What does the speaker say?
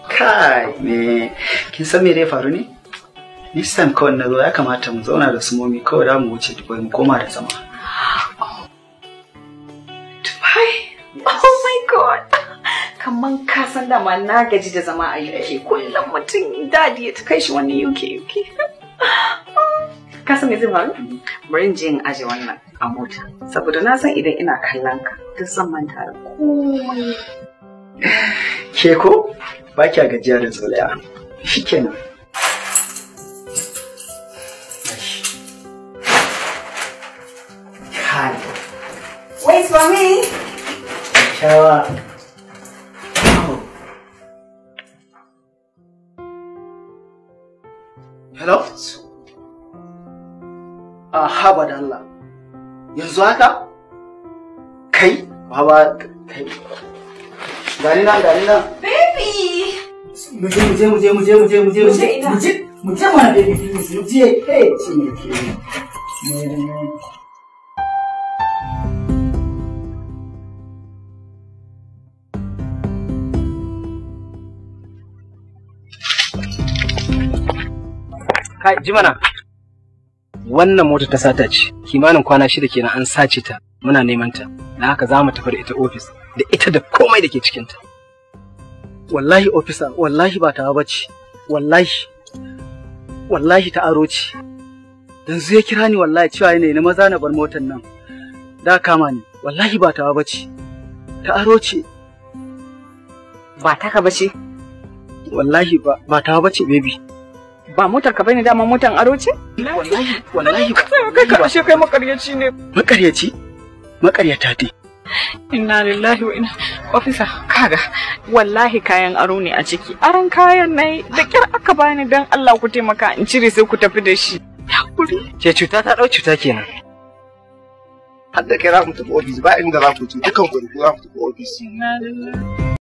Kai ne, kin san me zai faru ne? This time kawai na zo ya kamata mu zauna da su momi kawai da mu wuce Dubai mu koma da zama. Dubai? Oh my god! Kaman ka san dama na gaji da zama a UK. Kullum mutum dadi ya ta kai shi wani UK. Ka san me zai faru? Bari in je in aje wannan a mota. Saboda na san idan ina kallon ka duk zan manta da komai. Ke ko? Ba kya gajiya da zolaya. Shikenan. Kai. Wait for me. Shawa. Hello? Haba da Allah. Yanzu haka? Kai? Haba kai. Gani nan. Baby! Muje mana baby please. Muje. Hey, shi ne ke. Kai, Jimana. Wannan mota ta sata ce. Kimanin kwana 6 kenan an sace ta. Muna neman ta. Dan haka za mu tafi da ita office. Da ita da komai da ke cikin ta. Wallahi officer, wallahi ba tawa bace. Wallahi ta aro ce. Yanzu ya kira ni wallahi cewa ne na maza na bar motar nan. Da kama ni. Wallahi ba tawa bace. Ta aro ce. Ba taka bace? Wallahi ba tawa bace baby. Ba motar ka bane dama motar aro ce? Wallahi kai ka ashe kai makaryaci ne. Makaryata dai. Inna lillahi wa inna officer kaga wallahi kayan aro ne a ciki. Aron kayan nayi da kyar aka bani dan Allah ku taimaka in cire sai ku tafi da shi. Hakuri. Ce cuta ta dau cuta kenan. Har da kai za mu tafi office ba inda za ku ci dukan ku za mu tafi office. Inna lillahi